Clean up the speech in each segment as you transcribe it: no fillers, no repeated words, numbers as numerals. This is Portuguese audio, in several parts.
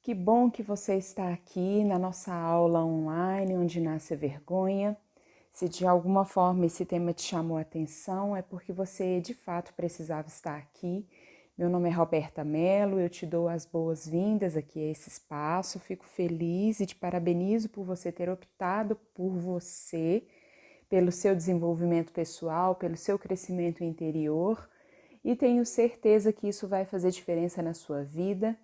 Que bom que você está aqui na nossa aula online, onde nasce a vergonha. Se de alguma forma esse tema te chamou a atenção, é porque você de fato precisava estar aqui. Meu nome é Roberta Mello, eu te dou as boas-vindas aqui a esse espaço. Fico feliz e te parabenizo por você ter optado por você, pelo seu desenvolvimento pessoal, pelo seu crescimento interior, e tenho certeza que isso vai fazer diferença na sua vida.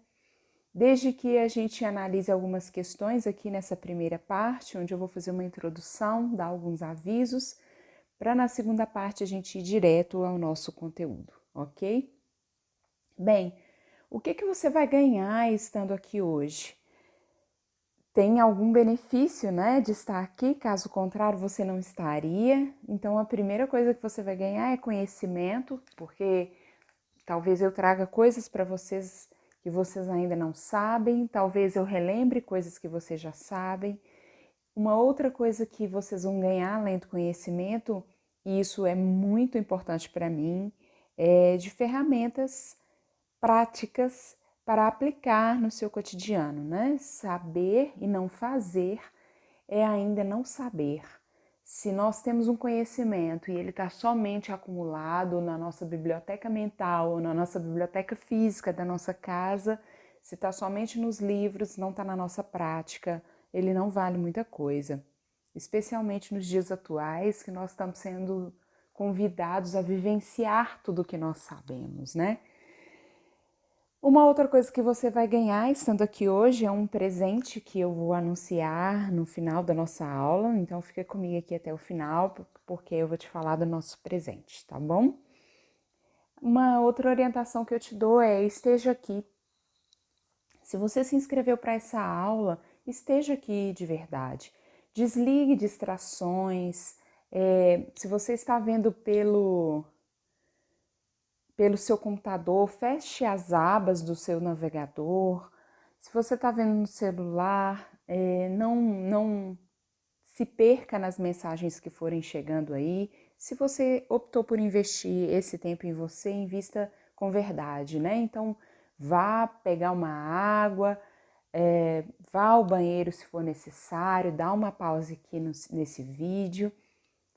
Desde que a gente analise algumas questões aqui nessa primeira parte, onde eu vou fazer uma introdução, dar alguns avisos, para na segunda parte a gente ir direto ao nosso conteúdo, ok? Bem, o que você vai ganhar estando aqui hoje? Tem algum benefício, né, de estar aqui? Caso contrário, você não estaria. Então, a primeira coisa que você vai ganhar é conhecimento, porque talvez eu traga coisas para vocês que vocês ainda não sabem, talvez eu relembre coisas que vocês já sabem. Uma outra coisa que vocês vão ganhar além do conhecimento, e isso é muito importante para mim, é de ferramentas práticas para aplicar no seu cotidiano, né? Saber e não fazer é ainda não saber. Se nós temos um conhecimento e ele está somente acumulado na nossa biblioteca mental ou na nossa biblioteca física da nossa casa, se está somente nos livros, não está na nossa prática, ele não vale muita coisa. Especialmente nos dias atuais, que nós estamos sendo convidados a vivenciar tudo o que nós sabemos, né? Uma outra coisa que você vai ganhar estando aqui hoje é um presente que eu vou anunciar no final da nossa aula, então fica comigo aqui até o final, porque eu vou te falar do nosso presente, tá bom? Uma outra orientação que eu te dou é esteja aqui. Se você se inscreveu para essa aula, esteja aqui de verdade. Desligue distrações. Se você está vendo pelo seu computador, feche as abas do seu navegador. Se você está vendo no celular, não se perca nas mensagens que forem chegando aí. Se você optou por investir esse tempo em você, invista com verdade, né? Então, vá pegar uma água, vá ao banheiro se for necessário, dá uma pausa aqui nesse vídeo,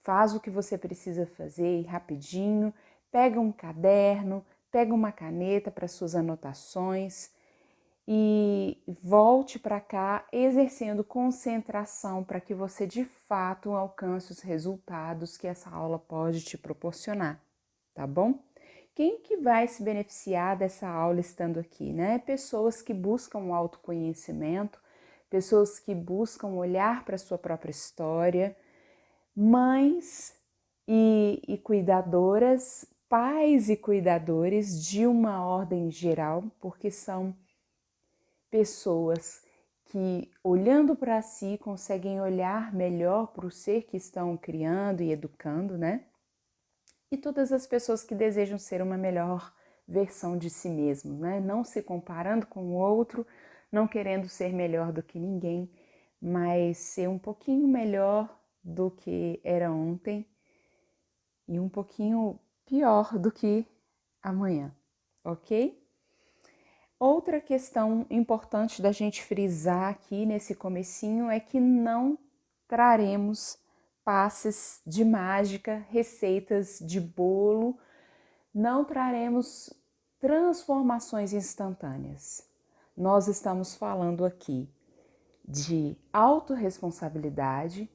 faz o que você precisa fazer rapidinho, pega um caderno, pega uma caneta para suas anotações e volte para cá exercendo concentração para que você de fato alcance os resultados que essa aula pode te proporcionar, tá bom? Quem que vai se beneficiar dessa aula estando aqui, né? Pessoas que buscam o autoconhecimento, pessoas que buscam olhar para a sua própria história, mães e cuidadoras, pais e cuidadores de uma ordem geral, porque são pessoas que, olhando para si, conseguem olhar melhor para o ser que estão criando e educando, né? E todas as pessoas que desejam ser uma melhor versão de si mesmos, né? Não se comparando com o outro, não querendo ser melhor do que ninguém, mas ser um pouquinho melhor do que era ontem e um pouquinho pior do que amanhã, ok? Outra questão importante da gente frisar aqui nesse comecinho é que não traremos passes de mágica, receitas de bolo, não traremos transformações instantâneas. Nós estamos falando aqui de autorresponsabilidade.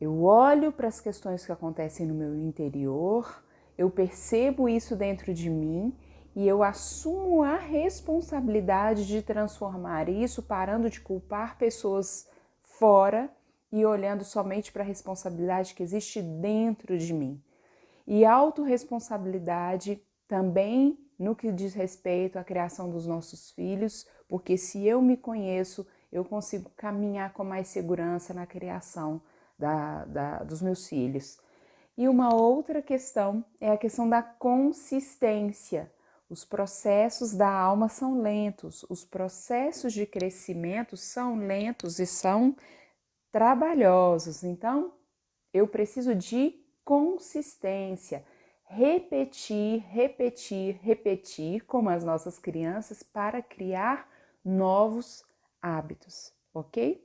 Eu olho para as questões que acontecem no meu interior, eu percebo isso dentro de mim e eu assumo a responsabilidade de transformar isso, parando de culpar pessoas fora e olhando somente para a responsabilidade que existe dentro de mim. E autorresponsabilidade também no que diz respeito à criação dos nossos filhos, porque se eu me conheço, eu consigo caminhar com mais segurança na criação dos meus filhos. E uma outra questão é a questão da consistência. Os processos da alma são lentos, os processos de crescimento são lentos e são trabalhosos. Então, eu preciso de consistência, repetir, repetir, repetir, como as nossas crianças, para criar novos hábitos, ok?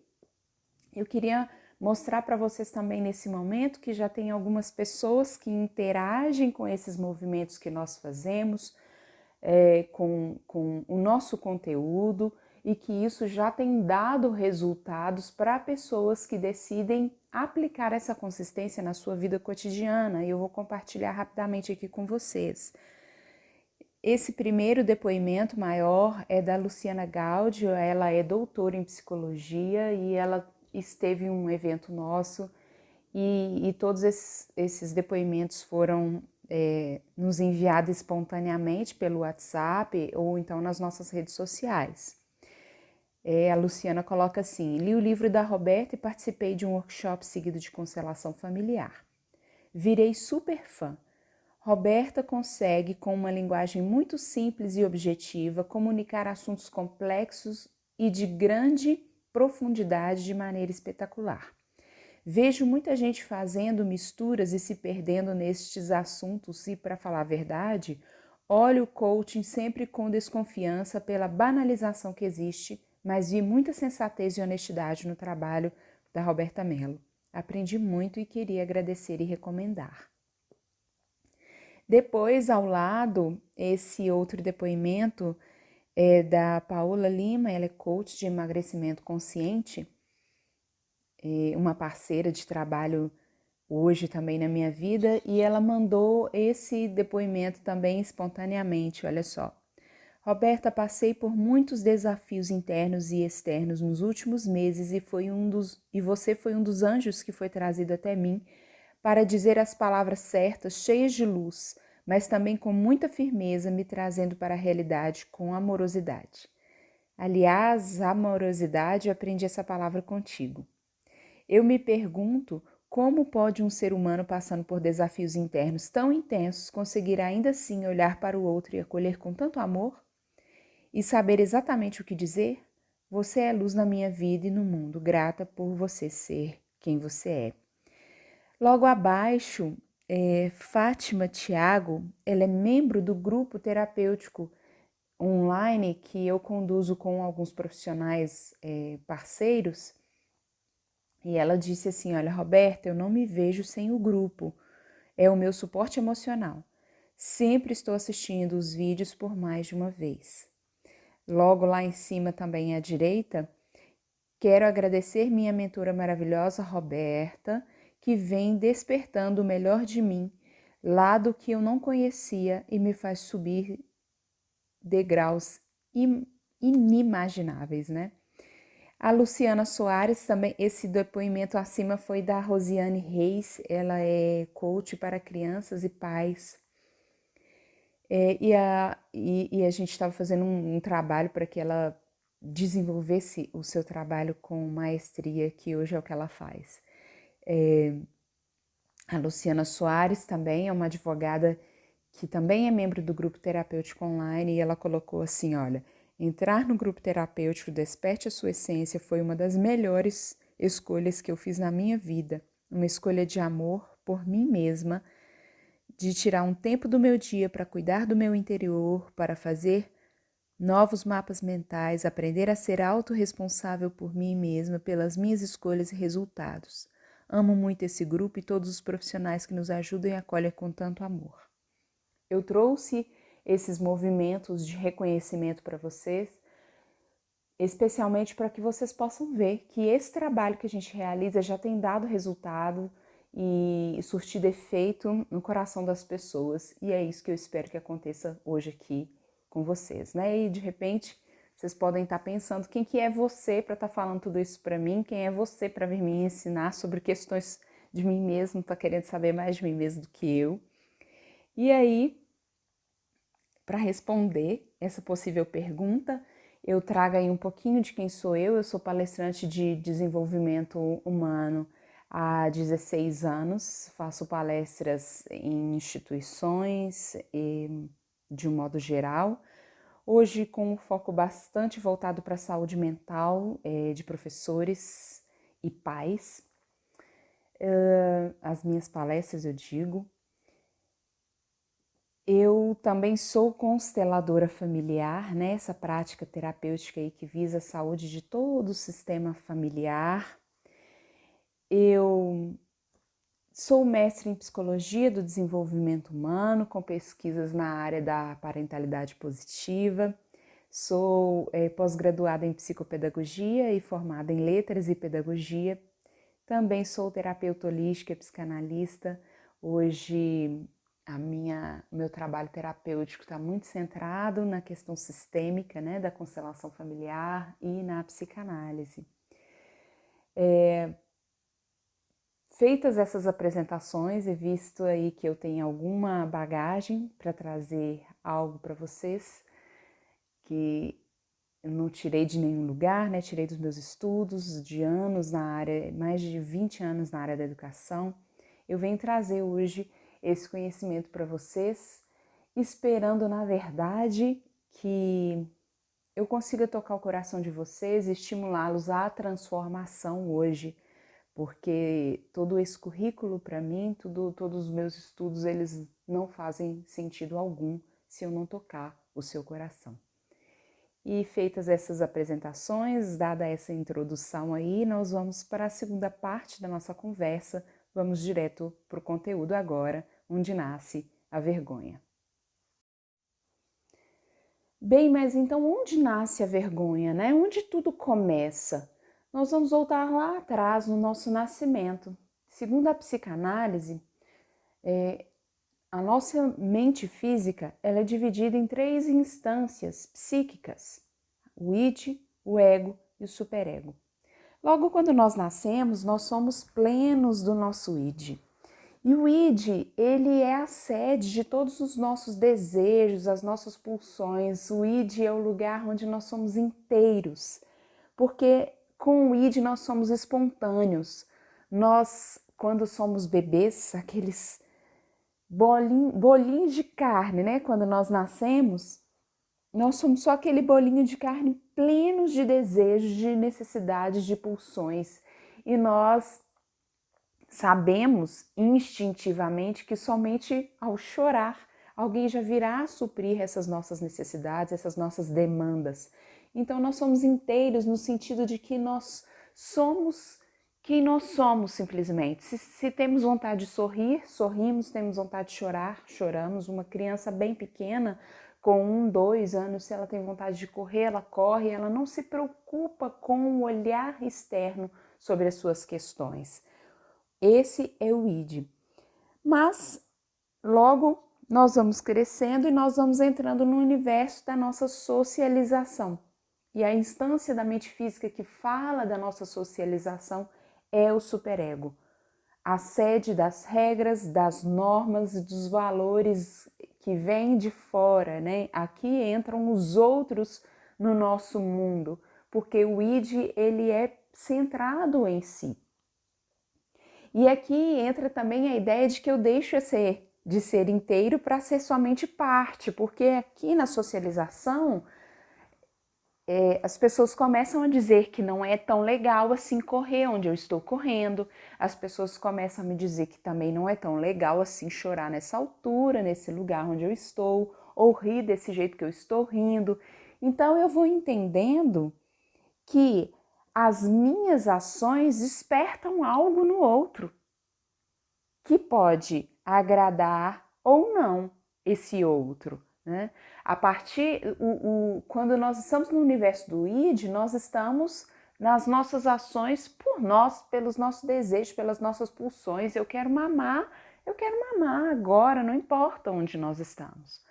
Eu queria mostrar para vocês também nesse momento que já tem algumas pessoas que interagem com esses movimentos que nós fazemos, com o nosso conteúdo, e que isso já tem dado resultados para pessoas que decidem aplicar essa consistência na sua vida cotidiana. E eu vou compartilhar rapidamente aqui com vocês. Esse primeiro depoimento maior é da Luciana Gaudio. Ela é doutora em psicologia e ela esteve em um evento nosso e todos esses depoimentos foram nos enviados espontaneamente pelo WhatsApp ou então nas nossas redes sociais. A Luciana coloca assim: li o livro da Roberta e participei de um workshop seguido de constelação familiar. Virei super fã. Roberta consegue, com uma linguagem muito simples e objetiva, comunicar assuntos complexos e de grande profundidade de maneira espetacular. Vejo muita gente fazendo misturas e se perdendo nestes assuntos e, para falar a verdade, olho o coaching sempre com desconfiança pela banalização que existe, mas vi muita sensatez e honestidade no trabalho da Roberta Mello. Aprendi muito e queria agradecer e recomendar. Depois, ao lado, esse outro depoimento é da Paola Lima. Ela é coach de emagrecimento consciente, uma parceira de trabalho hoje também na minha vida, e ela mandou esse depoimento também espontaneamente. Olha só: Roberta, passei por muitos desafios internos e externos nos últimos meses e você foi um dos anjos que foi trazido até mim para dizer as palavras certas, cheias de luz, mas também com muita firmeza, me trazendo para a realidade com amorosidade. Aliás, amorosidade, eu aprendi essa palavra contigo. Eu me pergunto como pode um ser humano passando por desafios internos tão intensos conseguir ainda assim olhar para o outro e acolher com tanto amor? E saber exatamente o que dizer? Você é luz na minha vida e no mundo, grata por você ser quem você é. Logo abaixo, Fátima Thiago, ela é membro do grupo terapêutico online que eu conduzo com alguns profissionais parceiros. E ela disse assim: olha, Roberta, eu não me vejo sem o grupo, é o meu suporte emocional. Sempre estou assistindo os vídeos por mais de uma vez. Logo lá em cima também à direita, quero agradecer minha mentora maravilhosa, Roberta, que vem despertando o melhor de mim, lado que eu não conhecia e me faz subir degraus inimagináveis, né? A Luciana Soares também, esse depoimento acima foi da Rosiane Reis, ela é coach para crianças e pais. E a gente estava fazendo um trabalho para que ela desenvolvesse o seu trabalho com maestria, que hoje é o que ela faz. A Luciana Soares também é uma advogada que também é membro do grupo terapêutico online, e ela colocou assim: olha, entrar no grupo terapêutico Desperte a Sua Essência foi uma das melhores escolhas que eu fiz na minha vida, uma escolha de amor por mim mesma, de tirar um tempo do meu dia para cuidar do meu interior, para fazer novos mapas mentais, aprender a ser autorresponsável por mim mesma, pelas minhas escolhas e resultados. Amo muito esse grupo e todos os profissionais que nos ajudam e acolhem com tanto amor. Eu trouxe esses movimentos de reconhecimento para vocês, especialmente para que vocês possam ver que esse trabalho que a gente realiza já tem dado resultado e surtido efeito no coração das pessoas. E é isso que eu espero que aconteça hoje aqui com vocês, né? E de repente vocês podem estar pensando: quem que é você para estar falando tudo isso para mim? Quem é você para vir me ensinar sobre questões de mim mesmo? Está querendo saber mais de mim mesmo do que eu? E aí, para responder essa possível pergunta, eu trago aí um pouquinho de quem sou eu. Eu sou palestrante de desenvolvimento humano há 16 anos, faço palestras em instituições e de um modo geral. Hoje com um foco bastante voltado para a saúde mental de professores e pais. As minhas palestras, eu digo. Eu também sou consteladora familiar, né? Essa prática terapêutica aí que visa a saúde de todo o sistema familiar. Eu sou mestre em psicologia do desenvolvimento humano, com pesquisas na área da parentalidade positiva. Sou pós-graduada em psicopedagogia e formada em letras e pedagogia. Também sou terapeuta holística e psicanalista. Hoje o meu trabalho terapêutico está muito centrado na questão sistêmica, né, da constelação familiar e na psicanálise. Feitas essas apresentações, e visto aí que eu tenho alguma bagagem para trazer algo para vocês, que eu não tirei de nenhum lugar, né? Tirei dos meus estudos de anos na área, mais de 20 anos na área da educação. Eu venho trazer hoje esse conhecimento para vocês, esperando, na verdade, que eu consiga tocar o coração de vocês e estimulá-los à transformação hoje, porque todo esse currículo para mim, todos os meus estudos, eles não fazem sentido algum se eu não tocar o seu coração. E feitas essas apresentações, dada essa introdução aí, nós vamos para a segunda parte da nossa conversa. Vamos direto para o conteúdo agora, onde nasce a vergonha. Bem, mas então onde nasce a vergonha, né? Onde tudo começa? Nós vamos voltar lá atrás, no nosso nascimento. Segundo a psicanálise, a nossa mente física ela é dividida em 3 instâncias psíquicas: o id, o ego e o superego. Logo, quando nós nascemos, nós somos plenos do nosso id. E o id, ele é a sede de todos os nossos desejos, as nossas pulsões. O id é o lugar onde nós somos inteiros, porque com o id nós somos espontâneos. Nós, quando somos bebês, aqueles bolinhos de carne, né? Quando nós nascemos, nós somos só aquele bolinho de carne plenos de desejos, de necessidades, de pulsões. E nós sabemos instintivamente que somente ao chorar alguém já virá suprir essas nossas necessidades, essas nossas demandas. Então nós somos inteiros no sentido de que nós somos quem nós somos simplesmente. Se temos vontade de sorrir, sorrimos, temos vontade de chorar, choramos. Uma criança bem pequena, com 1, 2 anos, se ela tem vontade de correr, ela corre, ela não se preocupa com o olhar externo sobre as suas questões. Esse é o id. Mas logo nós vamos crescendo e nós vamos entrando no universo da nossa socialização. E a instância da mente física que fala da nossa socialização é o superego, a sede das regras, das normas e dos valores que vêm de fora, né? Aqui entram os outros no nosso mundo, porque o id ele é centrado em si. E aqui entra também a ideia de que eu deixo de ser inteiro para ser somente parte, porque aqui na socialização as pessoas começam a dizer que não é tão legal assim correr onde eu estou correndo, as pessoas começam a me dizer que também não é tão legal assim chorar nessa altura, nesse lugar onde eu estou, ou rir desse jeito que eu estou rindo. Então eu vou entendendo que as minhas ações despertam algo no outro, que pode agradar ou não esse outro, né? A partir, quando nós estamos no universo do id, nós estamos nas nossas ações por nós, pelos nossos desejos, pelas nossas pulsões. Eu quero mamar agora, não importa onde nós estamos.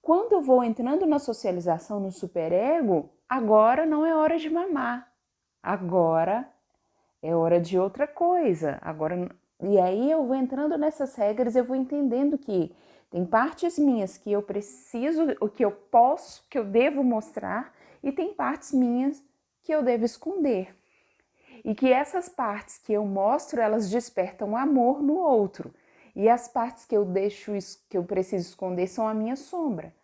Quando eu vou entrando na socialização, no superego, agora não é hora de mamar, agora é hora de outra coisa. Agora, e aí eu vou entrando nessas regras, eu vou entendendo que tem partes minhas que eu preciso, o que eu posso, que eu devo mostrar, e tem partes minhas que eu devo esconder. E que essas partes que eu mostro, elas despertam amor no outro. E as partes que eu deixo, que eu preciso esconder, são a minha sombra.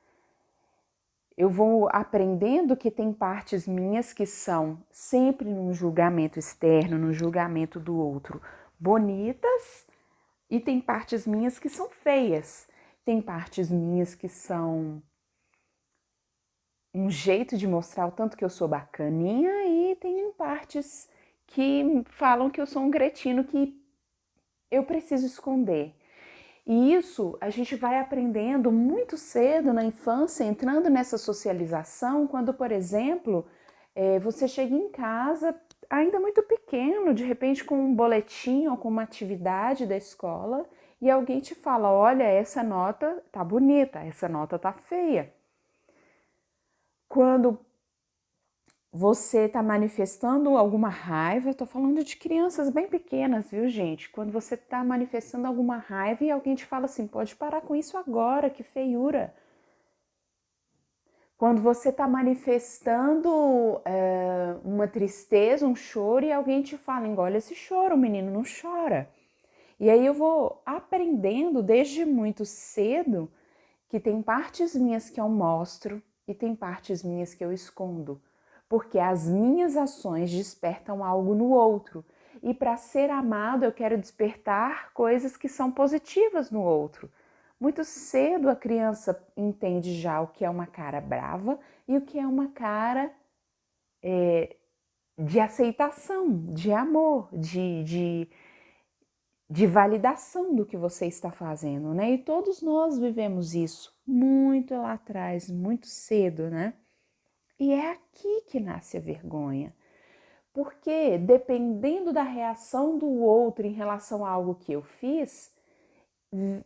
Eu vou aprendendo que tem partes minhas que são sempre num julgamento externo, no julgamento do outro, bonitas, e tem partes minhas que são feias, Tem partes minhas que são um jeito de mostrar o tanto que eu sou bacaninha e tem partes que falam que eu sou um cretino que eu preciso esconder. E isso a gente vai aprendendo muito cedo na infância, entrando nessa socialização, quando, por exemplo, você chega em casa ainda muito pequeno, de repente com um boletim ou com uma atividade da escola, e alguém te fala, olha, essa nota tá bonita, essa nota tá feia. Quando você está manifestando alguma raiva, eu tô falando de crianças bem pequenas, viu, gente? Quando você está manifestando alguma raiva e alguém te fala assim, pode parar com isso agora, que feiura. Quando você está manifestando uma tristeza, um choro, e alguém te fala, engole esse choro, o menino não chora. E aí eu vou aprendendo desde muito cedo que tem partes minhas que eu mostro e tem partes minhas que eu escondo, porque as minhas ações despertam algo no outro. E para ser amado, eu quero despertar coisas que são positivas no outro. Muito cedo a criança entende já o que é uma cara brava e o que é uma cara de aceitação, de amor, de validação do que você está fazendo, né? E todos nós vivemos isso muito lá atrás, muito cedo, né? E é aqui que nasce a vergonha. Porque dependendo da reação do outro em relação a algo que eu fiz,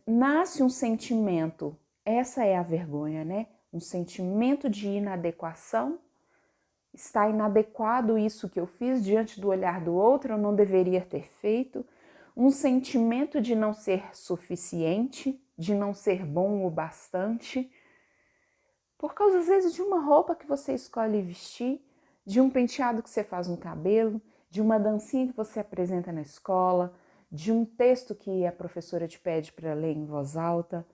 nasce um sentimento. Essa é a vergonha, né? Um sentimento de inadequação. Está inadequado isso que eu fiz diante do olhar do outro, eu não deveria ter feito. Um sentimento de não ser suficiente, de não ser bom o bastante, por causa às vezes de uma roupa que você escolhe vestir, de um penteado que você faz no cabelo, de uma dancinha que você apresenta na escola, de um texto que a professora te pede para ler em voz alta.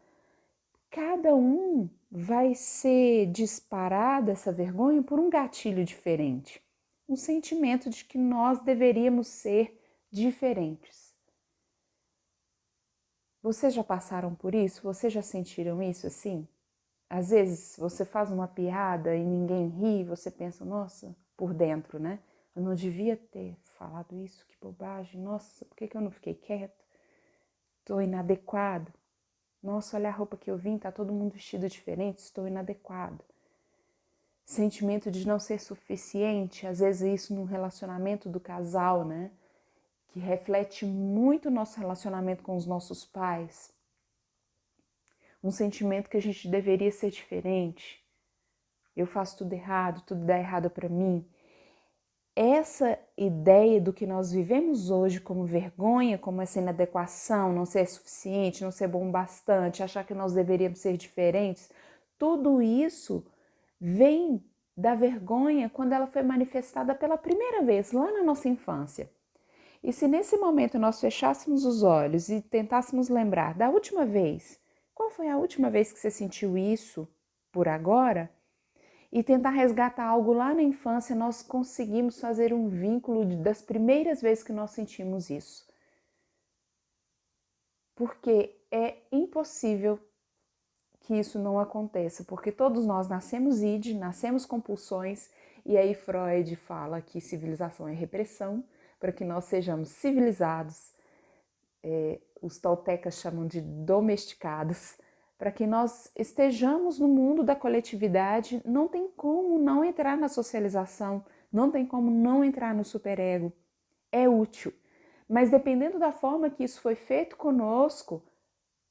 Cada um vai ser disparada essa vergonha por um gatilho diferente, um sentimento de que nós deveríamos ser diferentes. Vocês já passaram por isso? Vocês já sentiram isso assim? Às vezes você faz uma piada e ninguém ri, você pensa, nossa, por dentro, né? Eu não devia ter falado isso, que bobagem, nossa, por que eu não fiquei quieto? Estou inadequado. Nossa, olha a roupa que eu vim, tá todo mundo vestido diferente, estou inadequado. Sentimento de não ser suficiente, às vezes isso num relacionamento do casal, né? Que reflete muito o nosso relacionamento com os nossos pais. Um sentimento que a gente deveria ser diferente. Eu faço tudo dá errado para mim. Essa ideia do que nós vivemos hoje como vergonha, como essa inadequação, não ser suficiente, não ser bom bastante, achar que nós deveríamos ser diferentes, tudo isso vem da vergonha quando ela foi manifestada pela primeira vez, lá na nossa infância. E se nesse momento nós fechássemos os olhos e tentássemos lembrar da última vez, qual foi a última vez que você sentiu isso por agora? E tentar resgatar algo lá na infância, nós conseguimos fazer um vínculo das primeiras vezes que nós sentimos isso. Porque é impossível que isso não aconteça, porque todos nós nascemos id, nascemos com pulsões, e aí Freud fala que civilização é repressão, para que nós sejamos civilizados, os toltecas chamam de domesticados, para que nós estejamos no mundo da coletividade, não tem como não entrar na socialização, não tem como não entrar no superego. É útil. Mas dependendo da forma que isso foi feito conosco,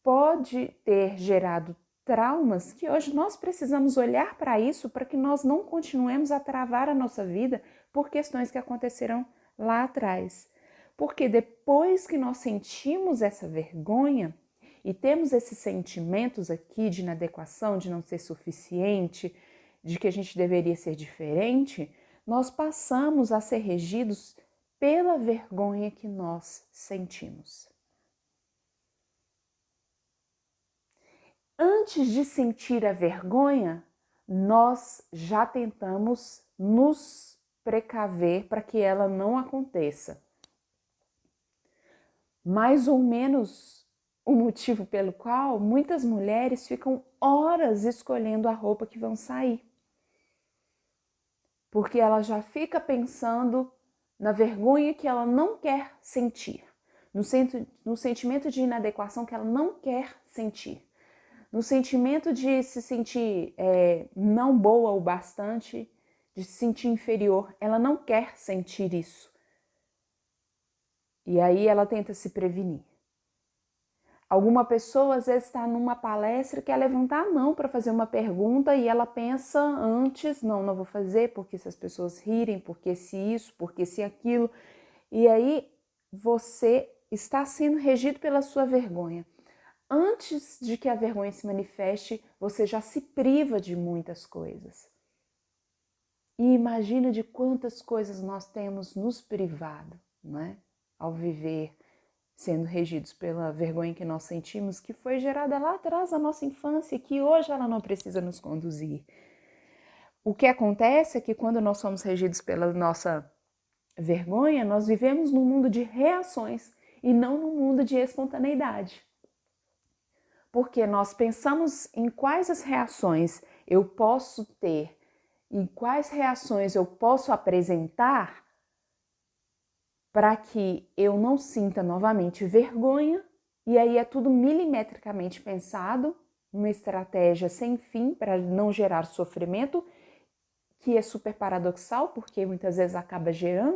pode ter gerado traumas que hoje nós precisamos olhar para isso para que nós não continuemos a travar a nossa vida por questões que aconteceram lá atrás. Porque depois que nós sentimos essa vergonha, e temos esses sentimentos aqui de inadequação, de não ser suficiente, de que a gente deveria ser diferente, nós passamos a ser regidos pela vergonha que nós sentimos. Antes de sentir a vergonha, nós já tentamos nos precaver para que ela não aconteça. Mais ou menos o motivo pelo qual muitas mulheres ficam horas escolhendo a roupa que vão sair. Porque ela já fica pensando na vergonha que ela não quer sentir, no sentimento de inadequação que ela não quer sentir, no sentimento de se sentir não boa o bastante, de se sentir inferior. Ela não quer sentir isso. E aí ela tenta se prevenir. Alguma pessoa às vezes está numa palestra e quer levantar a mão para fazer uma pergunta e ela pensa antes, não vou fazer porque se as pessoas rirem, porque se isso, porque se aquilo. E aí você está sendo regido pela sua vergonha. Antes de que a vergonha se manifeste, você já se priva de muitas coisas. E imagina de quantas coisas nós temos nos privado, não é? Ao viver sendo regidos pela vergonha que nós sentimos, que foi gerada lá atrás da nossa infância, que hoje ela não precisa nos conduzir. O que acontece é que quando nós somos regidos pela nossa vergonha, nós vivemos num mundo de reações e não num mundo de espontaneidade. Porque nós pensamos em quais as reações eu posso ter, em quais reações eu posso apresentar para que eu não sinta novamente vergonha, e aí é tudo milimetricamente pensado, uma estratégia sem fim para não gerar sofrimento, que é super paradoxal, porque muitas vezes acaba gera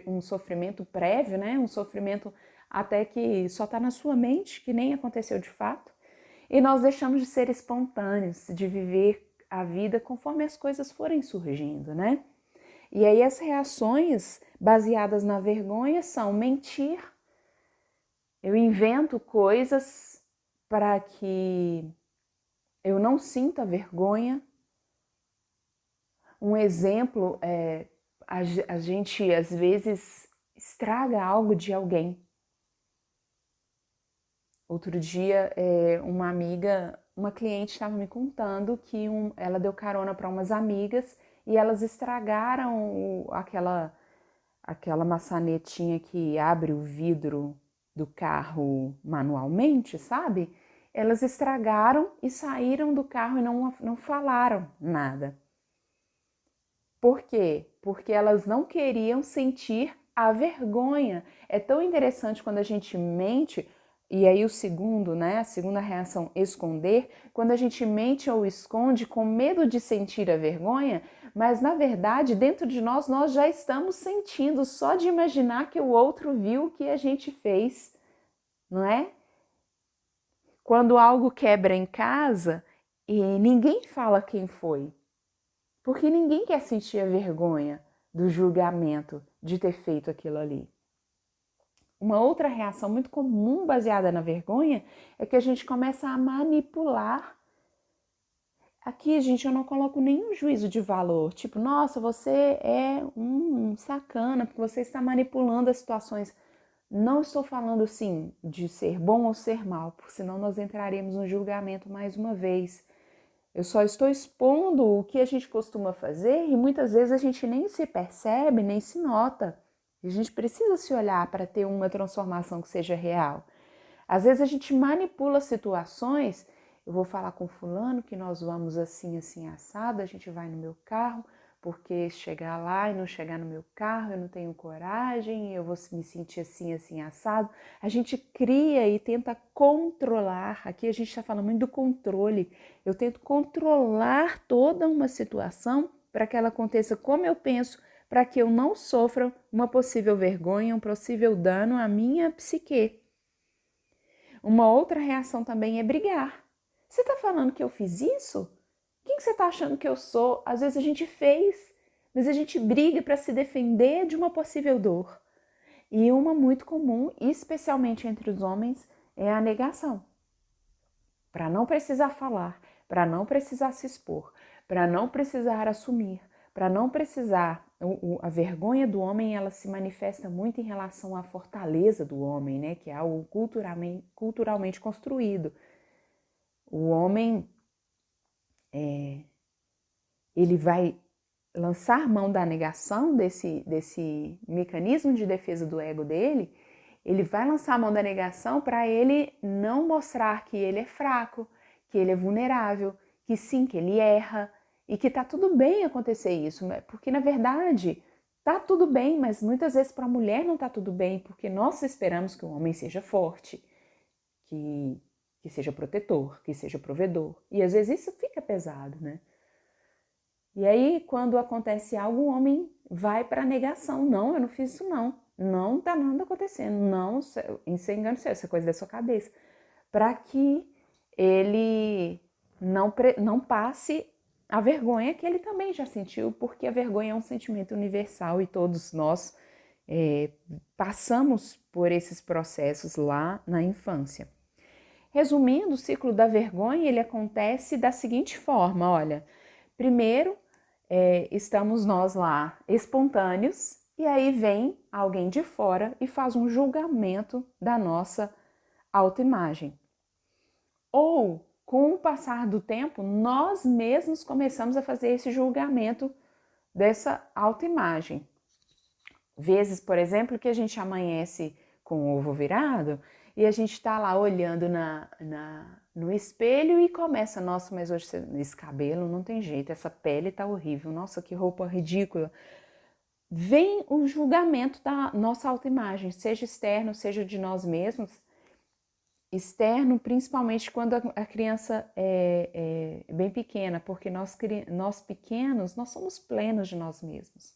um sofrimento prévio, né? Um sofrimento até que só está na sua mente, que nem aconteceu de fato, e nós deixamos de ser espontâneos, de viver a vida conforme as coisas forem surgindo, né? E aí as reações baseadas na vergonha são mentir. Eu invento coisas para que eu não sinta vergonha. Um exemplo é a gente às vezes estraga algo de alguém. Outro dia, uma cliente estava me contando que ela deu carona para umas amigas e elas estragaram aquela maçanetinha que abre o vidro do carro manualmente, sabe? Elas estragaram e saíram do carro e não falaram nada. Por quê? Porque elas não queriam sentir a vergonha. É tão interessante quando a gente mente, e aí o segundo, né? A segunda reação, esconder, quando a gente mente ou esconde com medo de sentir a vergonha, mas na verdade, dentro de nós já estamos sentindo só de imaginar que o outro viu o que a gente fez, não é? Quando algo quebra em casa e ninguém fala quem foi, porque ninguém quer sentir a vergonha do julgamento de ter feito aquilo ali. Uma outra reação muito comum baseada na vergonha é que a gente começa a manipular. Aqui, gente, eu não coloco nenhum juízo de valor. Tipo, nossa, você é um sacana porque você está manipulando as situações. Não estou falando, sim, de ser bom ou ser mal, porque senão nós entraremos no julgamento mais uma vez. Eu só estou expondo o que a gente costuma fazer e muitas vezes a gente nem se percebe, nem se nota. A gente precisa se olhar para ter uma transformação que seja real. Às vezes a gente manipula situações. Eu vou falar com fulano que nós vamos assim, assim, assado, a gente vai no meu carro, porque chegar lá e não chegar no meu carro, eu não tenho coragem, eu vou me sentir assim, assim, assado. A gente cria e tenta controlar. Aqui a gente está falando muito do controle. Eu tento controlar toda uma situação para que ela aconteça como eu penso, para que eu não sofra uma possível vergonha, um possível dano à minha psique. Uma outra reação também é brigar. Você está falando que eu fiz isso? Quem que você está achando que eu sou? Às vezes a gente fez, mas a gente briga para se defender de uma possível dor. E uma muito comum, especialmente entre os homens, é a negação. Para não precisar falar, para não precisar se expor, para não precisar assumir, para não precisar. A vergonha do homem, ela se manifesta muito em relação à fortaleza do homem, né? Que é algo culturalmente construído. O homem, ele vai lançar mão da negação desse mecanismo de defesa do ego dele Ele vai lançar a mão da negação para ele não mostrar que ele é fraco, que ele é vulnerável, que sim, que ele erra e que tá tudo bem acontecer isso, porque na verdade tá tudo bem, mas muitas vezes para a mulher não tá tudo bem, porque nós esperamos que o homem seja forte, que seja protetor, que seja provedor. E às vezes isso fica pesado, né? E aí, quando acontece algo, o homem vai para a negação. Não, eu não fiz isso não. Não tá nada acontecendo. Não, isso é engano seu, isso é coisa da sua cabeça. Para que ele não passe a vergonha que ele também já sentiu, porque a vergonha é um sentimento universal e todos nós passamos por esses processos lá na infância. Resumindo, o ciclo da vergonha, ele acontece da seguinte forma, olha, primeiro estamos nós lá espontâneos e aí vem alguém de fora e faz um julgamento da nossa autoimagem. Ou, com o passar do tempo, nós mesmos começamos a fazer esse julgamento dessa autoimagem. Vezes, por exemplo, que a gente amanhece com o ovo virado e a gente está lá olhando no espelho e começa, nossa, mas hoje esse cabelo não tem jeito, essa pele tá horrível, nossa, que roupa ridícula. Vem o julgamento da nossa autoimagem, seja externo, seja de nós mesmos. Externo, principalmente quando a criança é bem pequena, porque nós pequenos, nós somos plenos de nós mesmos.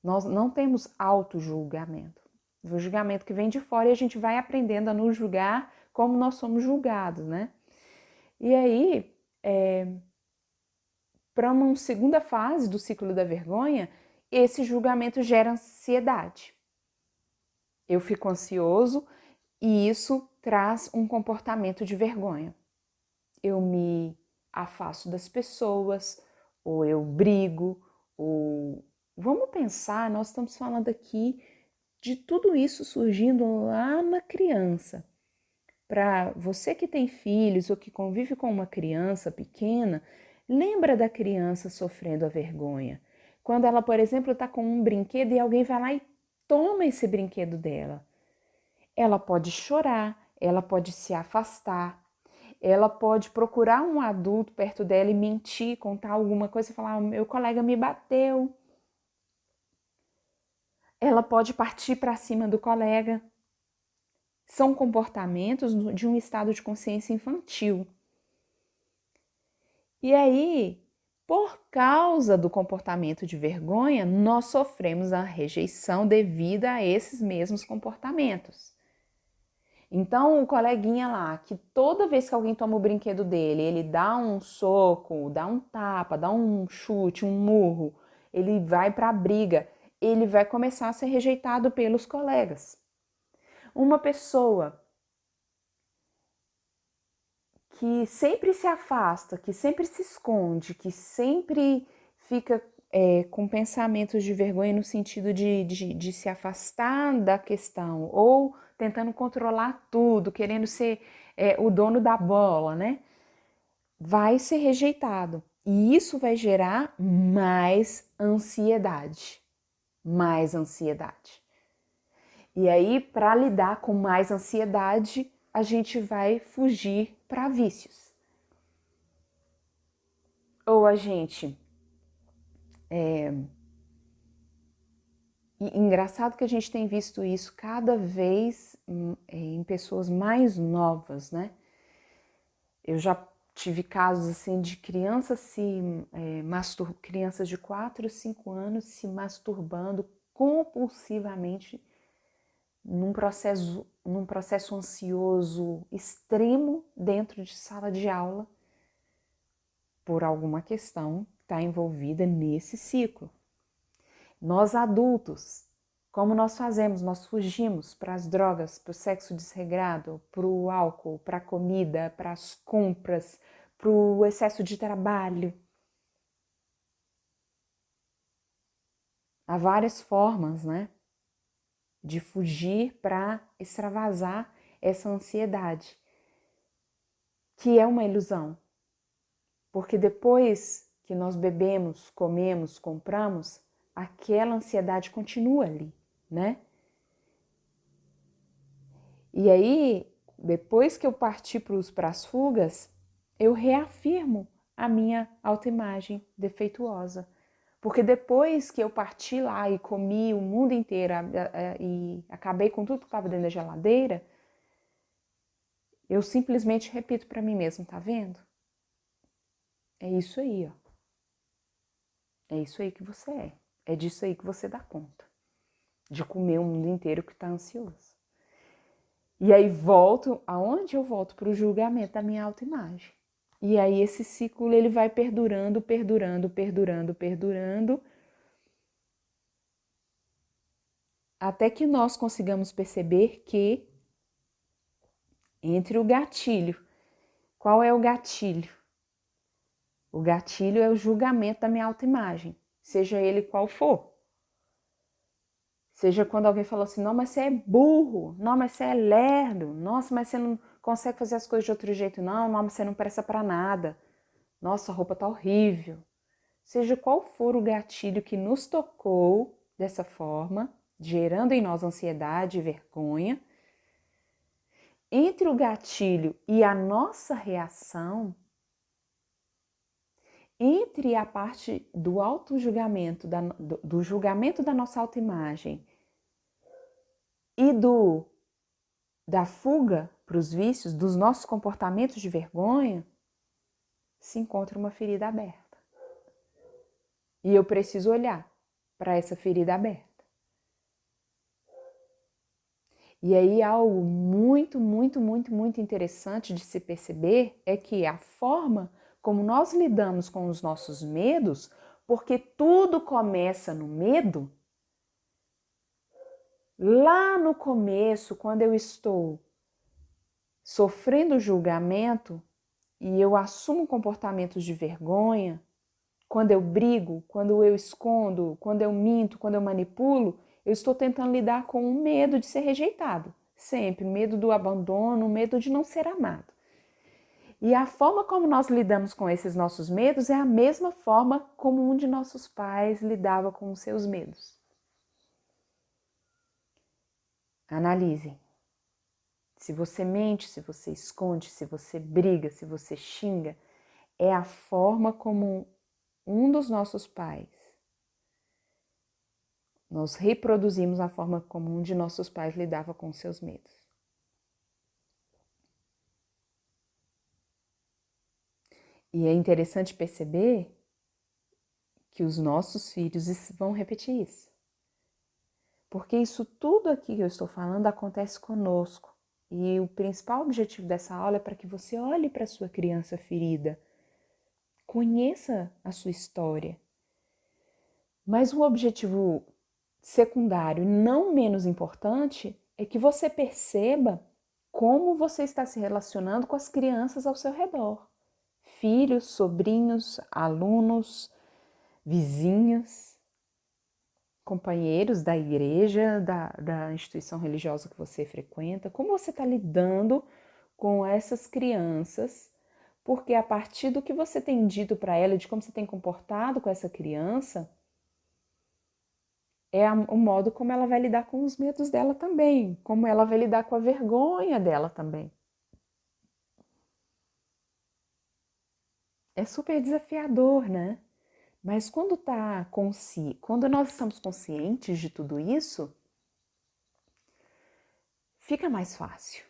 Nós não temos auto-julgamento. O julgamento que vem de fora e a gente vai aprendendo a nos julgar como nós somos julgados, né? E aí, para uma segunda fase do ciclo da vergonha, esse julgamento gera ansiedade. Eu fico ansioso e isso traz um comportamento de vergonha. Eu me afasto das pessoas, ou eu brigo, ou... Vamos pensar, nós estamos falando aqui de tudo isso surgindo lá na criança. Para você que tem filhos ou que convive com uma criança pequena, lembra da criança sofrendo a vergonha. Quando ela, por exemplo, está com um brinquedo e alguém vai lá e toma esse brinquedo dela. Ela pode chorar, ela pode se afastar, ela pode procurar um adulto perto dela e mentir, contar alguma coisa e falar: meu colega me bateu. Ela pode partir para cima do colega. São comportamentos de um estado de consciência infantil. E aí, por causa do comportamento de vergonha, nós sofremos a rejeição devido a esses mesmos comportamentos. Então, o coleguinha lá, que toda vez que alguém toma o brinquedo dele, ele dá um soco, dá um tapa, dá um chute, um murro, ele vai para a briga, ele vai começar a ser rejeitado pelos colegas. Uma pessoa que sempre se afasta, que sempre se esconde, que sempre fica com pensamentos de vergonha no sentido de se afastar da questão, ou tentando controlar tudo, querendo ser o dono da bola, né? Vai ser rejeitado. E isso vai gerar mais ansiedade. Mais ansiedade. E aí, para lidar com mais ansiedade, a gente vai fugir para vícios. Ou a gente... engraçado que a gente tem visto isso cada vez em pessoas mais novas, né? Eu já tive casos assim de crianças crianças de 4, 5 anos se masturbando compulsivamente num processo ansioso extremo dentro de sala de aula por alguma questão que está envolvida nesse ciclo. Nós adultos, como nós fazemos? Nós fugimos para as drogas, para o sexo desregrado, para o álcool, para a comida, para as compras, para o excesso de trabalho. Há várias formas, né, de fugir para extravasar essa ansiedade, que é uma ilusão. Porque depois que nós bebemos, comemos, compramos, aquela ansiedade continua ali, né? E aí, depois que eu parti para as fugas, eu reafirmo a minha autoimagem defeituosa. Porque depois que eu parti lá e comi o mundo inteiro e acabei com tudo que estava dentro da geladeira, eu simplesmente repito para mim mesmo, tá vendo? É isso aí, ó. É isso aí que você é. É disso aí que você dá conta. De comer o mundo inteiro que tá ansioso. E aí volto, aonde eu volto? Para o julgamento da minha autoimagem. E aí esse ciclo ele vai perdurando, perdurando, perdurando, perdurando, até que nós consigamos perceber que entre o gatilho, qual é o gatilho? O gatilho é o julgamento da minha autoimagem, seja ele qual for. Seja quando alguém falou assim, não, mas você é burro, não, mas você é lerdo, nossa, mas você não consegue fazer as coisas de outro jeito, não, mas você não presta para nada, nossa, a roupa tá horrível. Seja qual for o gatilho que nos tocou dessa forma, gerando em nós ansiedade e vergonha, entre o gatilho e a nossa reação, entre a parte do auto-julgamento, do julgamento da nossa autoimagem e da fuga para os vícios, dos nossos comportamentos de vergonha, se encontra uma ferida aberta. E eu preciso olhar para essa ferida aberta. E aí algo muito, muito, muito, muito interessante de se perceber é que a forma como nós lidamos com os nossos medos, porque tudo começa no medo, lá no começo, quando eu estou sofrendo julgamento e eu assumo comportamentos de vergonha, quando eu brigo, quando eu escondo, quando eu minto, quando eu manipulo, eu estou tentando lidar com o medo de ser rejeitado. Sempre, medo do abandono, medo de não ser amado. E a forma como nós lidamos com esses nossos medos é a mesma forma como um de nossos pais lidava com os seus medos. Analisem. Se você mente, se você esconde, se você briga, se você xinga, é a forma como um dos nossos pais. Nós reproduzimos a forma como um de nossos pais lidava com os seus medos. E é interessante perceber que os nossos filhos vão repetir isso. Porque isso tudo aqui que eu estou falando acontece conosco. E o principal objetivo dessa aula é para que você olhe para a sua criança ferida, conheça a sua história. Mas o objetivo secundário, não menos importante, é que você perceba como você está se relacionando com as crianças ao seu redor. Filhos, sobrinhos, alunos, vizinhos, companheiros da igreja, da instituição religiosa que você frequenta. Como você está lidando com essas crianças? Porque a partir do que você tem dito para ela, de como você tem comportado com essa criança, é o modo como ela vai lidar com os medos dela também, como ela vai lidar com a vergonha dela também. É super desafiador, né? Mas quando nós estamos conscientes de tudo isso, fica mais fácil.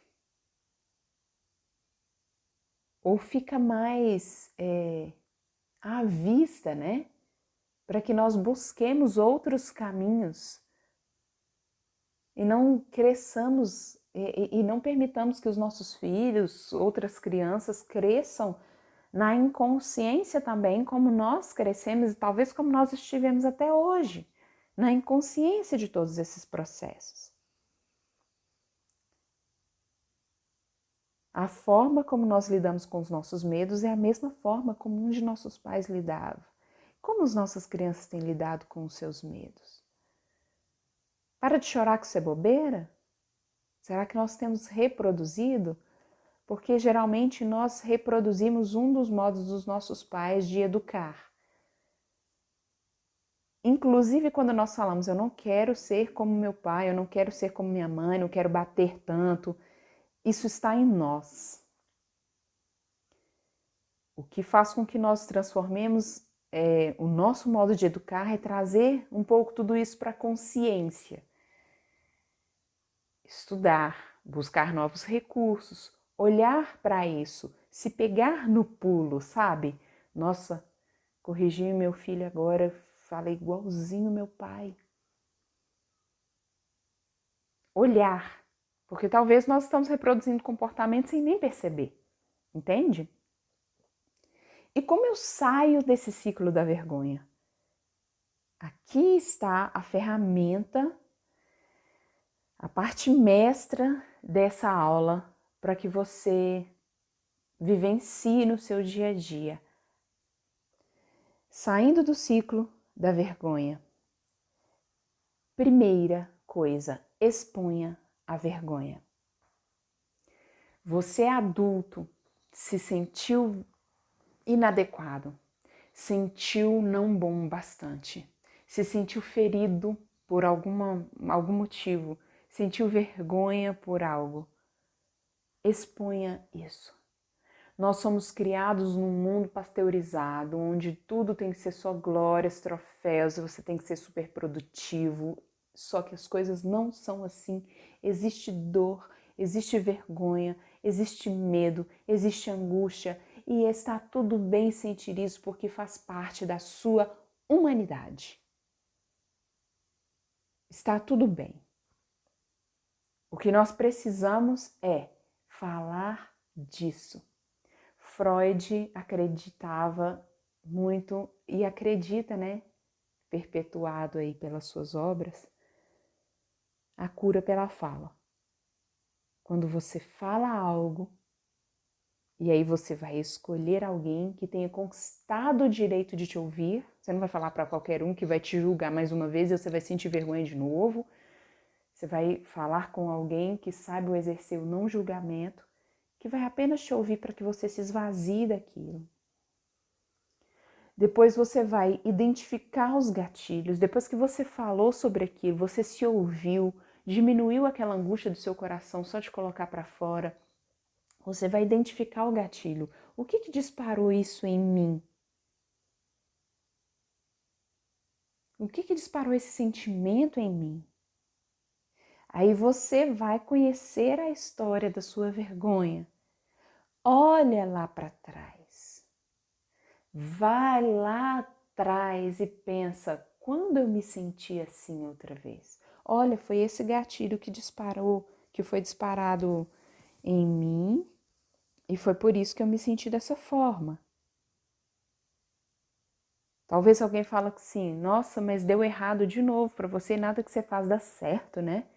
Ou fica mais à vista, né? Para que nós busquemos outros caminhos e não cresçamos e não permitamos que os nossos filhos, outras crianças cresçam na inconsciência também, como nós crescemos e talvez como nós estivemos até hoje, na inconsciência de todos esses processos. A forma como nós lidamos com os nossos medos é a mesma forma como um de nossos pais lidava. Como as nossas crianças têm lidado com os seus medos? Para de chorar que isso é bobeira? Será que nós temos reproduzido? Porque geralmente nós reproduzimos um dos modos dos nossos pais de educar. Inclusive quando nós falamos, eu não quero ser como meu pai, eu não quero ser como minha mãe, não quero bater tanto. Isso está em nós. O que faz com que nós transformemos o nosso modo de educar é trazer um pouco tudo isso para a consciência. Estudar, buscar novos recursos, olhar para isso, se pegar no pulo, sabe? Nossa, corrigi meu filho agora, falei igualzinho meu pai. Olhar, porque talvez nós estamos reproduzindo comportamentos sem nem perceber, entende? E como eu saio desse ciclo da vergonha? Aqui está a ferramenta, a parte mestra dessa aula para que você vivencie no seu dia a dia. Saindo do ciclo da vergonha. Primeira coisa, exponha a vergonha. Você adulto se sentiu inadequado, sentiu não bom bastante, se sentiu ferido por algum motivo, sentiu vergonha por algo. Exponha isso. Nós somos criados num mundo pasteurizado, onde tudo tem que ser só glórias, troféus, você tem que ser super produtivo, só que as coisas não são assim. Existe dor, existe vergonha, existe medo, existe angústia, e está tudo bem sentir isso porque faz parte da sua humanidade. Está tudo bem. O que nós precisamos é falar disso. Freud acreditava muito e acredita, né, perpetuado aí pelas suas obras, a cura pela fala. Quando você fala algo, e aí você vai escolher alguém que tenha conquistado o direito de te ouvir, você não vai falar para qualquer um que vai te julgar mais uma vez e você vai sentir vergonha de novo. Você vai falar com alguém que saiba exercer o não julgamento, que vai apenas te ouvir para que você se esvazie daquilo. Depois você vai identificar os gatilhos. Depois que você falou sobre aquilo, você se ouviu, diminuiu aquela angústia do seu coração só de colocar para fora. Você vai identificar o gatilho. O que disparou isso em mim? O que disparou esse sentimento em mim? Aí você vai conhecer a história da sua vergonha. Olha lá para trás. Vai lá atrás e pensa, quando eu me senti assim outra vez? Olha, foi esse gatilho que disparou, que foi disparado em mim e foi por isso que eu me senti dessa forma. Talvez alguém fale assim, nossa, mas deu errado de novo para você, nada que você faz dá certo, né?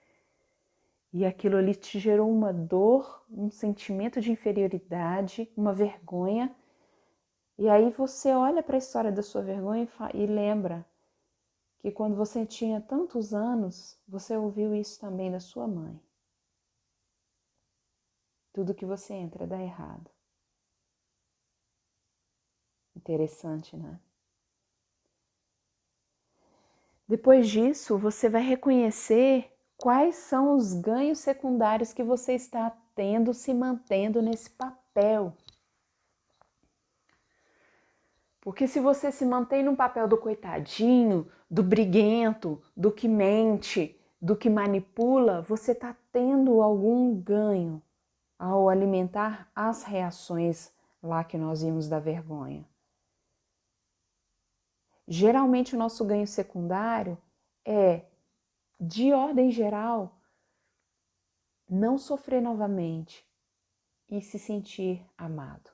E aquilo ali te gerou uma dor, um sentimento de inferioridade, uma vergonha. E aí você olha para a história da sua vergonha e lembra que quando você tinha tantos anos, você ouviu isso também da sua mãe. Tudo que você entra dá errado. Interessante, né? Depois disso, você vai reconhecer quais são os ganhos secundários que você está tendo se mantendo nesse papel. Porque se você se mantém no papel do coitadinho, do briguento, do que mente, do que manipula, você está tendo algum ganho ao alimentar as reações lá que nós vimos da vergonha. Geralmente o nosso ganho secundário é, de ordem geral, não sofrer novamente e se sentir amado.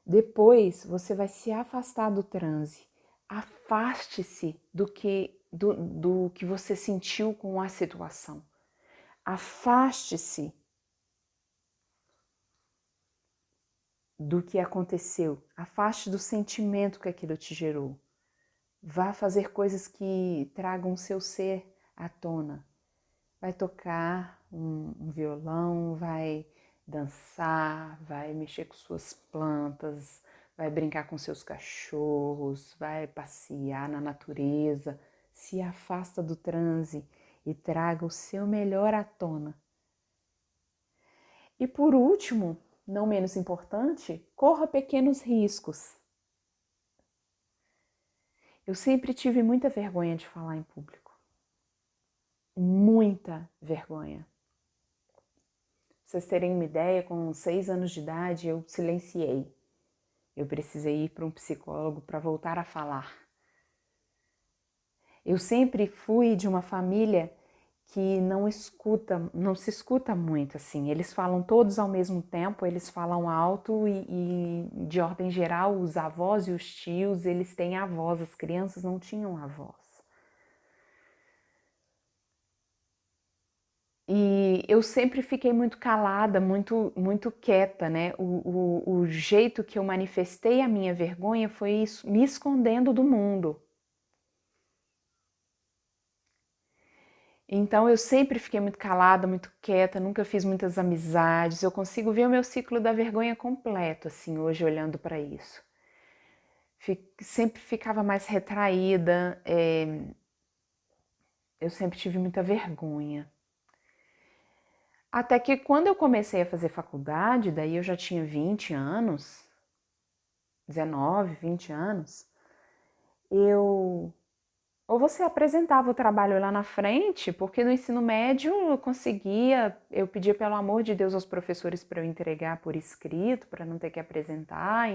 Depois você vai se afastar do transe. Afaste-se do que você sentiu com a situação. Afaste-se do que aconteceu. Afaste do sentimento que aquilo te gerou. Vá fazer coisas que tragam o seu ser à tona. Vai tocar um violão, vai dançar, vai mexer com suas plantas, vai brincar com seus cachorros, vai passear na natureza. Se afasta do transe e traga o seu melhor à tona. E por último, não menos importante, corra pequenos riscos. Eu sempre tive muita vergonha de falar em público. Muita vergonha. Pra vocês terem uma ideia, com 6 anos de idade eu silenciei. Eu precisei ir para um psicólogo para voltar a falar. Eu sempre fui de uma família que não se escuta muito assim. Eles falam todos ao mesmo tempo, eles falam alto e de ordem geral, os avós e os tios, eles têm a voz, as crianças não tinham a voz. E eu sempre fiquei muito calada, muito quieta, né? O jeito que eu manifestei a minha vergonha foi isso, me escondendo do mundo. Então eu sempre fiquei muito calada, muito quieta, nunca fiz muitas amizades. Eu consigo ver o meu ciclo da vergonha completo, assim, hoje olhando para isso. Sempre ficava mais retraída, eu sempre tive muita vergonha. Até que quando eu comecei a fazer faculdade, daí eu já tinha 20 anos, 19, 20 anos, ou você apresentava o trabalho lá na frente, porque no ensino médio eu conseguia, eu pedia pelo amor de Deus aos professores para eu entregar por escrito, para não ter que apresentar,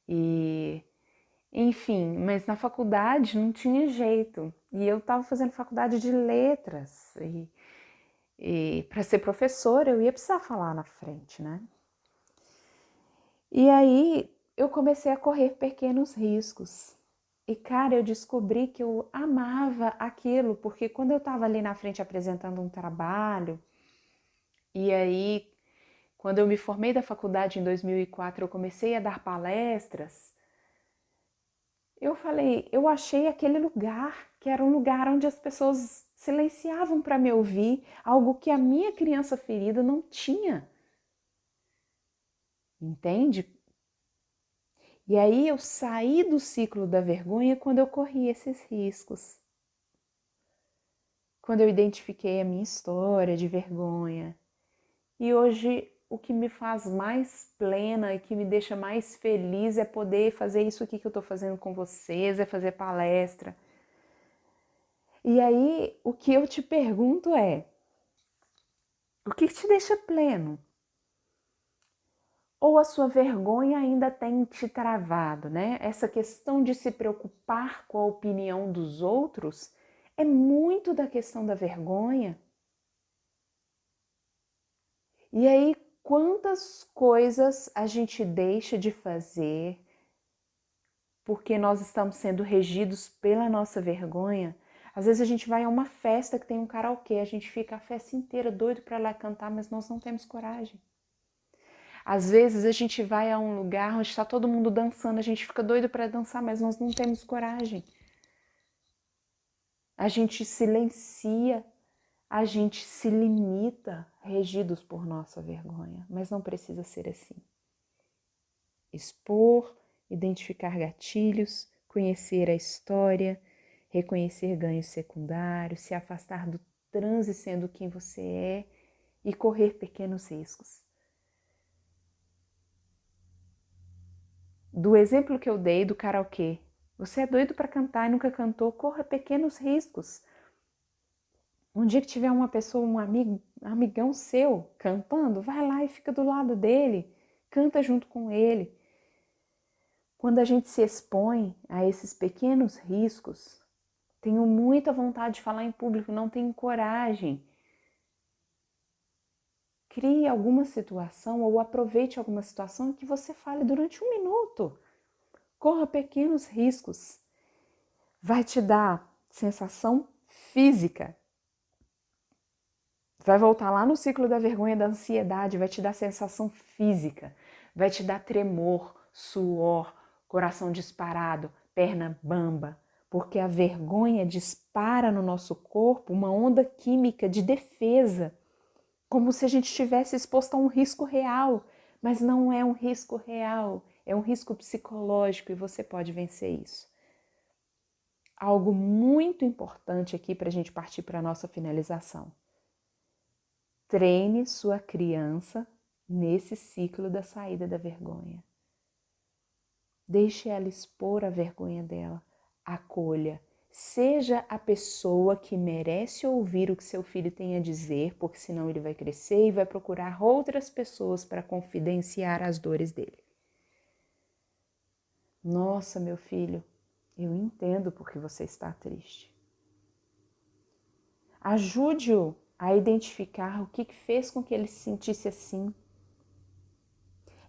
e enfim, mas na faculdade não tinha jeito. E eu estava fazendo faculdade de letras, e para ser professora eu ia precisar falar na frente, né? E aí eu comecei a correr pequenos riscos. E, cara, eu descobri que eu amava aquilo, porque quando eu estava ali na frente apresentando um trabalho, e aí, quando eu me formei da faculdade em 2004, eu comecei a dar palestras, eu falei, eu achei aquele lugar, que era um lugar onde as pessoas silenciavam para me ouvir, algo que a minha criança ferida não tinha. Entende? E aí eu saí do ciclo da vergonha quando eu corri esses riscos. Quando eu identifiquei a minha história de vergonha. E hoje o que me faz mais plena e que me deixa mais feliz é poder fazer isso aqui que eu estou fazendo com vocês, é fazer palestra. E aí o que eu te pergunto é, o que te deixa pleno? Ou a sua vergonha ainda tem te travado, né? Essa questão de se preocupar com a opinião dos outros é muito da questão da vergonha. E aí, quantas coisas a gente deixa de fazer porque nós estamos sendo regidos pela nossa vergonha? Às vezes a gente vai a uma festa que tem um karaokê, a gente fica a festa inteira doido para lá cantar, mas nós não temos coragem. Às vezes a gente vai a um lugar onde está todo mundo dançando, a gente fica doido para dançar, mas nós não temos coragem. A gente silencia, a gente se limita, regidos por nossa vergonha, mas não precisa ser assim. Expor, identificar gatilhos, conhecer a história, reconhecer ganhos secundários, se afastar do transe sendo quem você é e correr pequenos riscos. Do exemplo que eu dei do karaokê, você é doido para cantar e nunca cantou, corra pequenos riscos. Um dia que tiver uma pessoa, um amigão seu cantando, vai lá e fica do lado dele, canta junto com ele. Quando a gente se expõe a esses pequenos riscos, tenho muita vontade de falar em público, não tenho coragem. Crie alguma situação ou aproveite alguma situação que você fale durante 1 minuto. Corra pequenos riscos. Vai te dar sensação física. Vai voltar lá no ciclo da vergonha, da ansiedade, vai te dar sensação física, vai te dar tremor, suor, coração disparado, perna bamba, porque a vergonha dispara no nosso corpo uma onda química de defesa, como se a gente estivesse exposto a um risco real, mas não é um risco real, é um risco psicológico e você pode vencer isso. algo muito importante aqui para a gente partir para a nossa finalização. Treine sua criança nesse ciclo da saída da vergonha. Deixe ela expor a vergonha dela. Acolha. Seja a pessoa que merece ouvir o que seu filho tem a dizer, porque senão ele vai crescer e vai procurar outras pessoas para confidenciar as dores dele. Nossa, meu filho, eu entendo porque você está triste. Ajude-o a identificar o que fez com que ele se sentisse assim.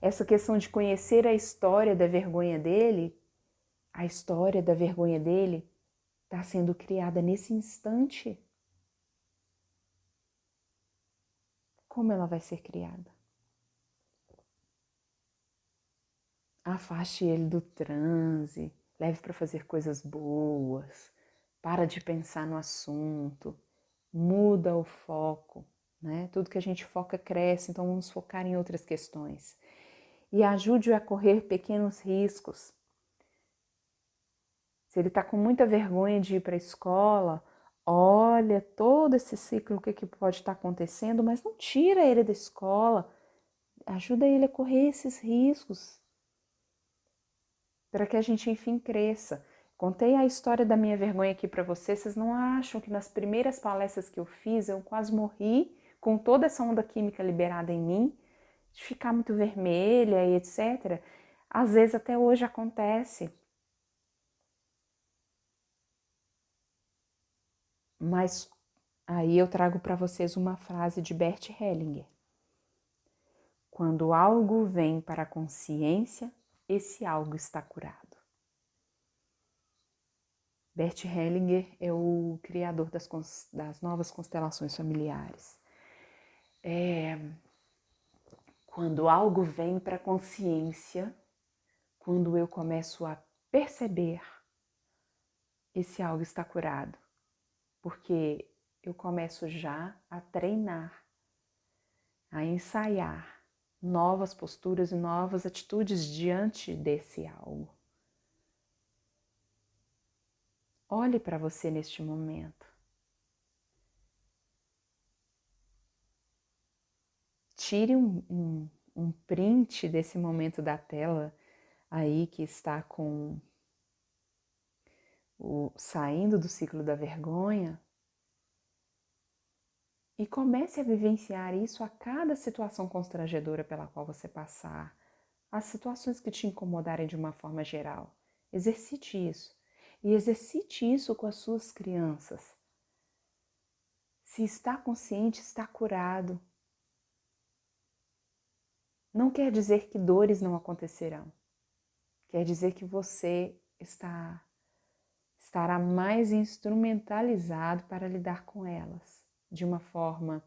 Essa questão de conhecer a história da vergonha dele, a história da vergonha dele está sendo criada nesse instante. Como ela vai ser criada? Afaste ele do transe, leve para fazer coisas boas, para de pensar no assunto, muda o foco, né? Tudo que a gente foca cresce, então vamos focar em outras questões. E ajude-o a correr pequenos riscos. Se ele está com muita vergonha de ir para a escola, olha todo esse ciclo, o que pode estar acontecendo, mas não tira ele da escola, ajuda ele a correr esses riscos, para que a gente, enfim, cresça. Contei a história da minha vergonha aqui para vocês. Vocês não acham que nas primeiras palestras que eu fiz, eu quase morri com toda essa onda química liberada em mim, de ficar muito vermelha e etc. Às vezes até hoje acontece. Mas aí eu trago para vocês uma frase de Bert Hellinger. Quando algo vem para a consciência, esse algo está curado. Bert Hellinger é o criador das novas constelações familiares. Quando algo vem para a consciência, quando eu começo a perceber, esse algo está curado. Porque eu começo já a treinar, a ensaiar novas posturas e novas atitudes diante desse algo. Olhe para você neste momento. Tire um print desse momento da tela aí que está saindo do ciclo da vergonha e comece a vivenciar isso a cada situação constrangedora pela qual você passar, as situações que te incomodarem de uma forma geral. Exercite isso. E exercite isso com as suas crianças. Se está consciente, está curado. Não quer dizer que dores não acontecerão. Quer dizer que você estará mais instrumentalizado para lidar com elas de uma forma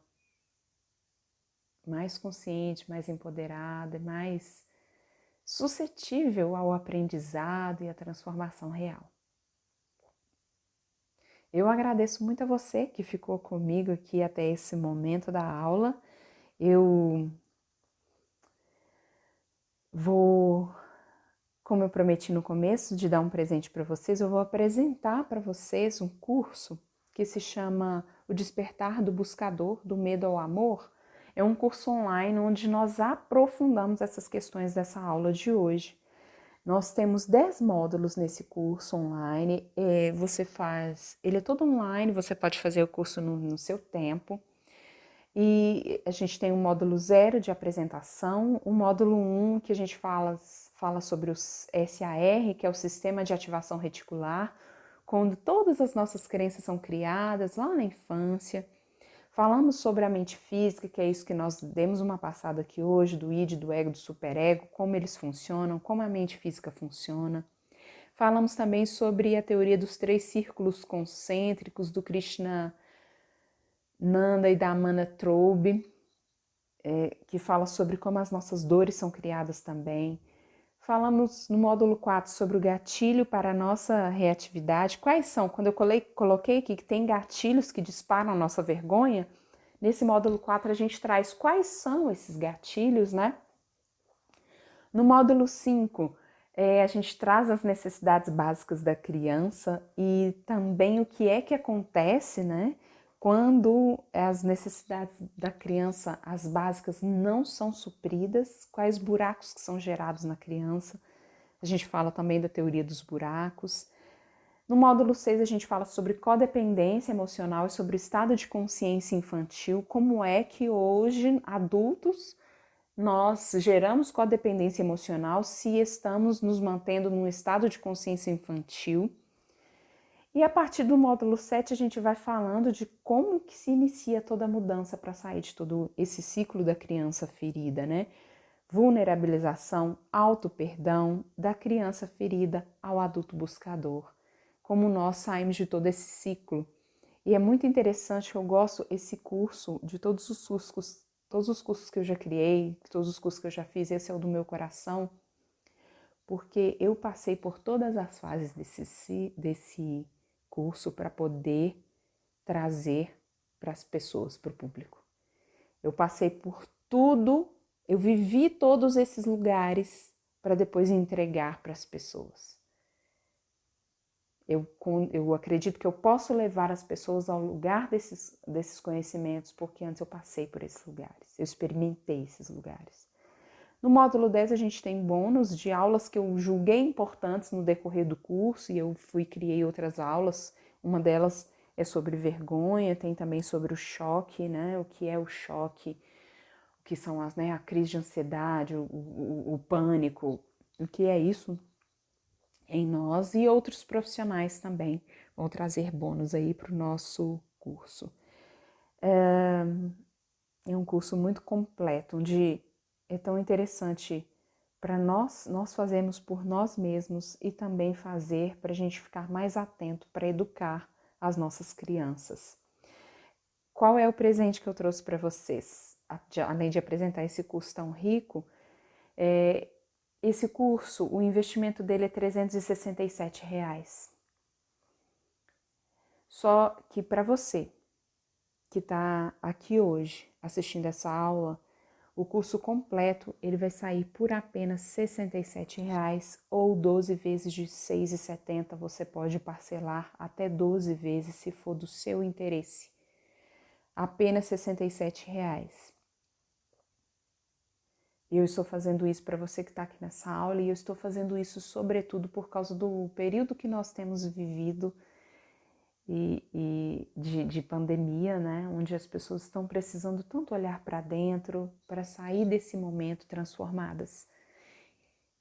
mais consciente, mais empoderada, mais suscetível ao aprendizado e à transformação real. Eu agradeço muito a você que ficou comigo aqui até esse momento da aula. Eu vou, como eu prometi no começo de dar um presente para vocês, eu vou apresentar para vocês um curso que se chama O Despertar do Buscador, do Medo ao Amor. É um curso online onde nós aprofundamos essas questões dessa aula de hoje. Nós temos 10 módulos nesse curso online, ele é todo online, você pode fazer o curso no seu tempo. E a gente tem um módulo 0 de apresentação, o módulo 1 que a gente fala sobre o SAR, que é o Sistema de Ativação Reticular, quando todas as nossas crenças são criadas lá na infância. Falamos sobre a mente física, que é isso que nós demos uma passada aqui hoje, do id, do ego, do superego, como eles funcionam, como a mente física funciona. Falamos também sobre a teoria dos 3 círculos concêntricos do Krishna Nanda e da Amana Troube, que fala sobre como as nossas dores são criadas também. Falamos no módulo 4 sobre o gatilho para a nossa reatividade. Quais são? Quando eu coloquei aqui que tem gatilhos que disparam a nossa vergonha, nesse módulo 4 a gente traz quais são esses gatilhos, né? No módulo 5, A gente traz as necessidades básicas da criança e também o que é que acontece, né, quando as necessidades da criança, as básicas, não são supridas, quais buracos que são gerados na criança. A gente fala também da teoria dos buracos. No módulo 6 a gente fala sobre codependência emocional e sobre o estado de consciência infantil, como é que hoje, adultos, nós geramos codependência emocional se estamos nos mantendo num estado de consciência infantil. E a partir do módulo 7 a gente vai falando de como que se inicia toda a mudança para sair de todo esse ciclo da criança ferida, né? Vulnerabilização, auto-perdão, da criança ferida ao adulto buscador. Como nós saímos de todo esse ciclo. E é muito interessante, eu gosto esse curso, de todos os cursos que eu já criei, todos os cursos que eu já fiz, esse é o do meu coração, porque eu passei por todas as fases desse curso para poder trazer para as pessoas, para o público. Eu passei por tudo, eu vivi todos esses lugares para depois entregar para as pessoas. Eu acredito que eu posso levar as pessoas ao lugar desses conhecimentos, porque antes eu passei por esses lugares, eu experimentei esses lugares. No módulo 10 a gente tem bônus de aulas que eu julguei importantes no decorrer do curso e eu criei outras aulas. Uma delas é sobre vergonha, tem também sobre o choque, né? O que é o choque, o que são a crise de ansiedade, o pânico, o que é isso em nós, e outros profissionais também vão trazer bônus aí para o nosso curso. É um curso muito completo, onde é tão interessante para nós fazermos por nós mesmos e também fazer para a gente ficar mais atento para educar as nossas crianças. Qual é o presente que eu trouxe para vocês? Além de apresentar esse curso tão rico, esse curso, o investimento dele é R$367. Só que para você que está aqui hoje assistindo essa aula, o curso completo ele vai sair por apenas R$67 ou 12 vezes de R$6,70. Você pode parcelar até 12 vezes se for do seu interesse. Apenas R$67. Eu estou fazendo isso para você que está aqui nessa aula e eu estou fazendo isso sobretudo por causa do período que nós temos vivido de pandemia, né? Onde as pessoas estão precisando tanto olhar para dentro para sair desse momento transformadas.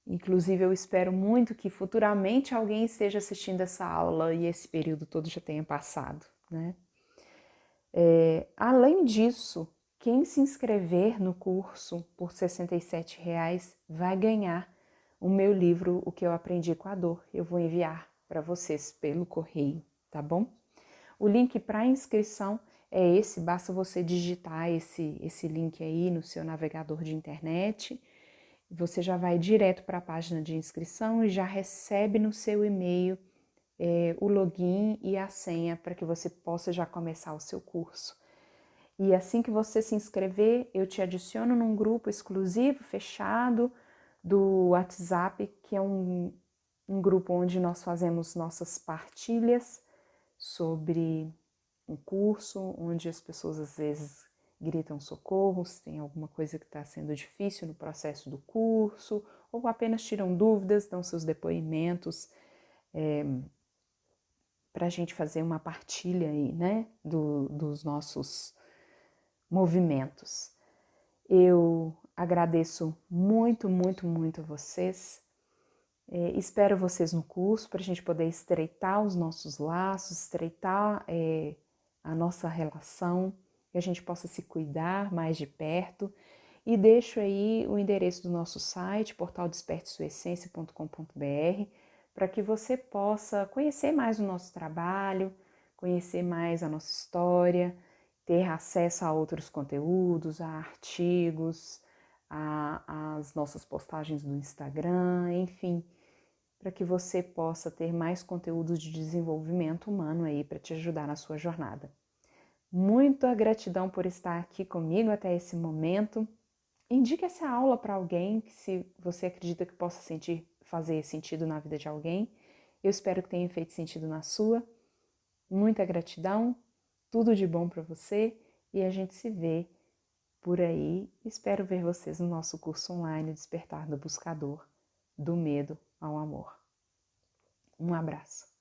Inclusive, eu espero muito que futuramente alguém esteja assistindo essa aula e esse período todo já tenha passado, né? Além disso, quem se inscrever no curso por R$67 vai ganhar o meu livro, O que eu aprendi com a dor. Eu vou enviar para vocês pelo correio, tá bom? O link para inscrição é esse, basta você digitar esse link aí no seu navegador de internet. Você já vai direto para a página de inscrição e já recebe no seu e-mail o login e a senha para que você possa já começar o seu curso. E assim que você se inscrever, eu te adiciono num grupo exclusivo, fechado, do WhatsApp, que é um grupo onde nós fazemos nossas partilhas sobre um curso, onde as pessoas às vezes gritam socorro, se tem alguma coisa que está sendo difícil no processo do curso, ou apenas tiram dúvidas, dão seus depoimentos, para a gente fazer uma partilha aí, né, dos nossos movimentos. Eu agradeço muito, muito, muito a vocês. Espero vocês no curso para a gente poder estreitar os nossos laços, estreitar a nossa relação, que a gente possa se cuidar mais de perto. E deixo aí o endereço do nosso site, portaldespertesuaessência.com.br, para que você possa conhecer mais o nosso trabalho, conhecer mais a nossa história, ter acesso a outros conteúdos, a artigos, às nossas postagens do Instagram, enfim, para que você possa ter mais conteúdos de desenvolvimento humano aí para te ajudar na sua jornada. Muita gratidão por estar aqui comigo até esse momento. Indique essa aula para alguém que se você acredita que possa sentir fazer sentido na vida de alguém. Eu espero que tenha feito sentido na sua. Muita gratidão, tudo de bom para você e a gente se vê por aí. Espero ver vocês no nosso curso online Despertar do Buscador, do Medo ao Amor. Um abraço.